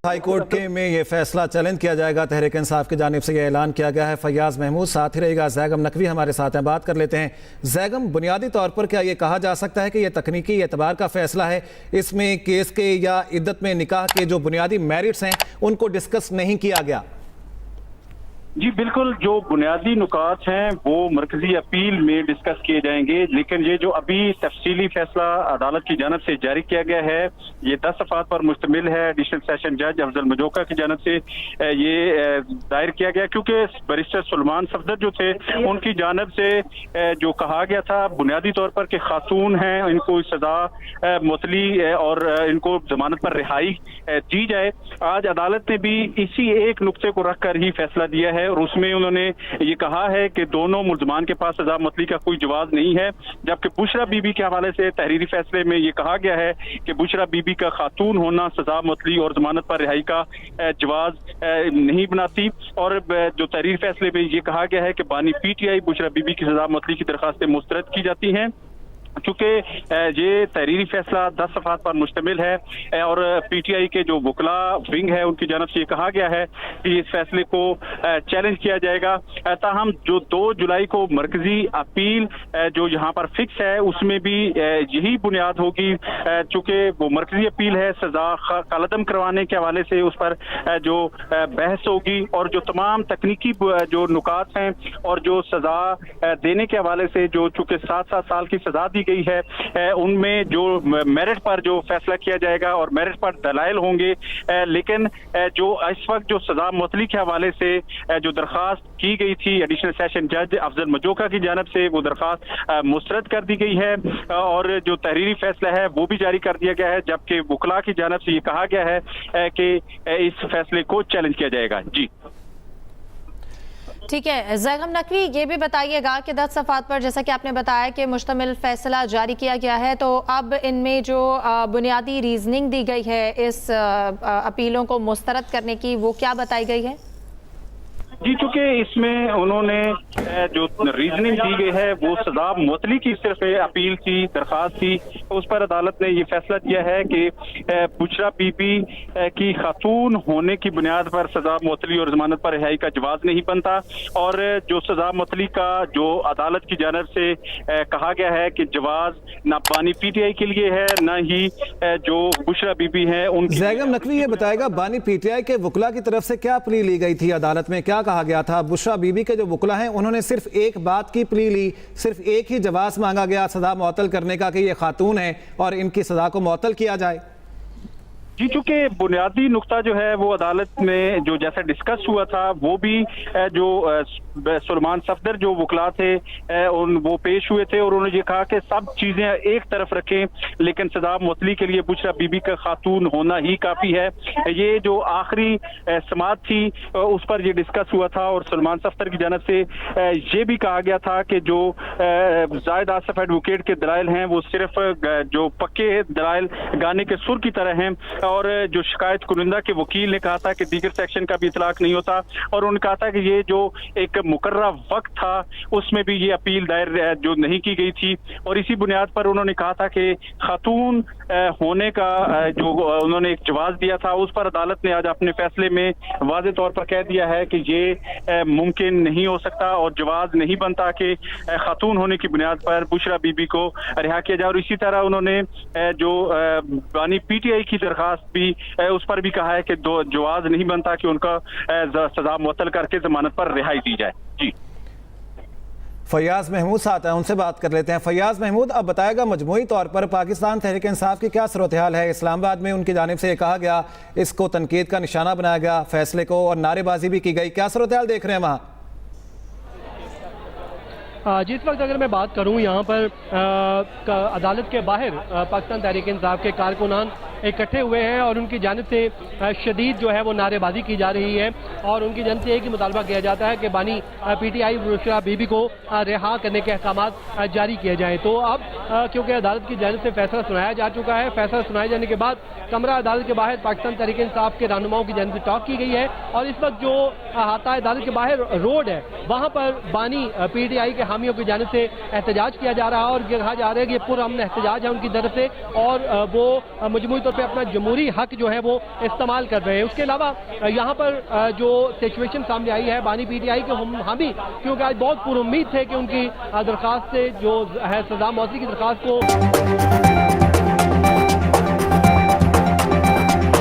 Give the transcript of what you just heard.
High court کے میں یہ فیصلہ چیلنج کیا جائے گا، تحریک انصاف کی جانب سے یہ اعلان کیا گیا ہے۔ فیاض محمود ساتھ ہی رہے گا، زیغم نقوی ہمارے ساتھ ہیں، بات کر لیتے ہیں۔ زیغم، بنیادی طور پر کیا یہ کہا جا سکتا ہے کہ یہ تکنیکی اعتبار کا فیصلہ ہے، اس میں کیس کے یا عدت میں نکاح کے جو بنیادی میرٹس ہیں ان کو ڈسکس نہیں کیا گیا؟ جی بالکل، جو بنیادی نکات ہیں وہ مرکزی اپیل میں ڈسکس کیے جائیں گے، لیکن یہ جو ابھی تفصیلی فیصلہ عدالت کی جانب سے جاری کیا گیا ہے یہ 10 صفحات پر مشتمل ہے۔ ایڈیشنل سیشن جج افضل مجوکا کی جانب سے یہ دائر کیا گیا، کیونکہ بیرسٹر سلمان صفدر جو تھے ان کی جانب سے جو کہا گیا تھا بنیادی طور پر کہ خاتون ہیں، ان کو سزا معطلی اور ان کو ضمانت پر رہائی دی جائے۔ آج عدالت نے بھی اسی ایک نقطے کو رکھ کر ہی فیصلہ دیا ہے، اور اس میں انہوں نے یہ کہا ہے کہ دونوں ملزمان کے پاس سزا معطلی کا کوئی جواز نہیں ہے، جبکہ بشرا بی بی کے حوالے سے تحریری فیصلے میں یہ کہا گیا ہے کہ بشرا بی بی کا خاتون ہونا سزا معطلی اور ضمانت پر رہائی کا جواز نہیں بناتی۔ اور جو تحریری فیصلے میں یہ کہا گیا ہے کہ بانی P T I Bushra be be کی سزا معطلی کی درخواستیں مسترد کی جاتی ہیں۔ چونکہ یہ تحریری فیصلہ 10 صفحات پر مشتمل ہے اور پی ٹی آئی کے جو وکلاء ونگ ہے ان کی جانب سے یہ کہا گیا ہے کہ اس فیصلے کو چیلنج کیا جائے گا۔ تاہم جو 2 جولائی کو مرکزی اپیل جو یہاں پر فکس ہے اس میں بھی یہی بنیاد ہوگی، چونکہ وہ مرکزی اپیل ہے، سزا کالعدم کروانے کے حوالے سے اس پر جو بحث ہوگی، اور جو تمام تکنیکی جو نکات ہیں اور جو سزا دینے کے حوالے سے جو چونکہ 7 سال کی سزا دی گئی ہے ان میں جو میرٹ پر جو فیصلہ کیا جائے گا اور میرٹ پر دلائل ہوں گے، لیکن جو اس وقت جو سزا معطلی کے حوالے سے جو درخواست کی گئی تھی ایڈیشنل سیشن جج افضل مجوکا کی جانب سے وہ درخواست مسترد کر دی گئی ہے، اور جو تحریری فیصلہ ہے وہ بھی جاری کر دیا گیا ہے، جبکہ وکلاء کی جانب سے یہ کہا گیا ہے کہ اس فیصلے کو چیلنج کیا جائے گا۔ جی ٹھیک ہے، زیغم نقوی یہ بھی بتائیے گا کہ 10 صفحات پر جیسا کہ آپ نے بتایا کہ مشتمل فیصلہ جاری کیا گیا ہے، تو اب ان میں جو بنیادی ریزننگ دی گئی ہے اس اپیلوں کو مسترد کرنے کی وہ کیا بتائی گئی ہے؟ جی چونکہ اس میں انہوں نے جو ریزننگ دی گئی ہے وہ سزا معطلی کی صرف اپیل تھی، درخواست تھی، اس پر عدالت نے یہ فیصلہ دیا ہے کہ بشرا بی بی کی خاتون ہونے کی بنیاد پر سزا معطلی اور ضمانت پر رہائی کا جواز نہیں بنتا، اور جو سزا معطلی کا جو عدالت کی جانب سے کہا گیا ہے کہ جواز نہ بانی پی ٹی آئی کے لیے ہے نہ ہی جو بشرا بی بی ہیں ان کی۔ زیغم نقوی یہ بتائے گا بانی پی ٹی آئی کے وکلاء کی طرف سے کیا پلی لی گئی تھی عدالت میں، کیا کہا گیا تھا؟ بشرا بی بی کے جو وکلاء ہیں انہوں نے صرف ایک بات کی پلی لی، صرف ایک ہی جواز مانگا گیا سزا معطل کرنے کا کہ یہ خاتون ہیں اور ان کی سزا کو معطل کیا جائے۔ جی چونکہ بنیادی نقطہ جو ہے وہ عدالت میں جو جیسا ڈسکس ہوا تھا وہ بھی جو سلمان صفدر جو وکلاء تھے وہ پیش ہوئے تھے، اور انہوں نے یہ کہا کہ سب چیزیں ایک طرف رکھیں لیکن سزا معطلی کے لیے بشرا بی بی کا خاتون ہونا ہی کافی ہے۔ یہ جو آخری سماعت تھی اس پر یہ ڈسکس ہوا تھا، اور سلمان صفدر کی جانب سے یہ بھی کہا گیا تھا کہ جو زاہد آصف ایڈوکیٹ کے دلائل ہیں وہ صرف جو پکے دلائل گانے کے سر کی طرح ہیں، اور جو شکایت کنندہ کے وکیل نے کہا تھا کہ دیگر سیکشن کا بھی اطلاق نہیں ہوتا، اور انہوں نے کہا تھا کہ یہ جو ایک مقررہ وقت تھا اس میں بھی یہ اپیل دائر جو نہیں کی گئی تھی، اور اسی بنیاد پر انہوں نے کہا تھا کہ خاتون ہونے کا جو انہوں نے ایک جواز دیا تھا اس پر عدالت نے آج اپنے فیصلے میں واضح طور پر کہہ دیا ہے کہ یہ ممکن نہیں ہو سکتا اور جواز نہیں بنتا کہ خاتون ہونے کی بنیاد پر بشرا بی بی کو رہا کیا جائے۔ اور اسی طرح انہوں نے جو بانی پی ٹی آئی کی درخواست بھی اس پر بھی کہا ہے کہ جواز نہیں بنتا کہ ان کا سزا معطل کر کے ضمانت پر رہائی دی جائے۔ جی فیاض محمود ساتھ ہیں، ان سے بات کر لیتے ہیں۔ فیاض محمود، اب بتائے گا مجموعی طور پر پاکستان تحریک انصاف کی کیا صورتحال ہے؟ اسلام آباد میں ان کی جانب سے یہ کہا گیا، اس کو تنقید کا نشانہ بنایا گیا فیصلے کو، اور نعرے بازی بھی کی گئی، کیا صورتحال دیکھ رہے ہیں وہاں؟ جس وقت اگر میں بات کروں یہاں پر عدالت کے باہر پاکستان تحریک انصاف کے کارکنان اکٹھے ہوئے ہیں، اور ان کی جانب سے شدید جو ہے وہ نعرے بازی کی جا رہی ہے، اور ان کی جانب سے ایک ہی مطالبہ کیا جاتا ہے کہ بانی P T I Bushra be be کو رہا کرنے کے احکامات جاری کیے جائیں۔ تو اب کیونکہ عدالت کی جانب سے فیصلہ سنایا جا چکا ہے، فیصلہ سنائے جانے کے بعد کمرہ عدالت کے باہر پاکستان تحریک انصاف کے رہنماؤں کی جانب سے ٹاک کی گئی ہے، اور اس وقت جو احاطہ عدالت کے باہر روڈ ہے وہاں پر بانی پی ٹی آئی کے حامیوں کی جانب سے احتجاج کیا جا رہا ہے، اور یہ کہا جا رہا ہے کہ یہ پرامن احتجاج ہے ان کی طرف سے، اور وہ مجموعی طور پہ اپنا جمہوری حق جو ہے وہ استعمال کر رہے ہیں. اس کے علاوہ یہاں پر جو سچویشن سامنے آئی ہے بانی پی ٹی آئی کے ہم بھی کیونکہ آج بہت پر امید تھے کہ ان کی درخواست سے جو ہے سزا موثری کی درخواست کو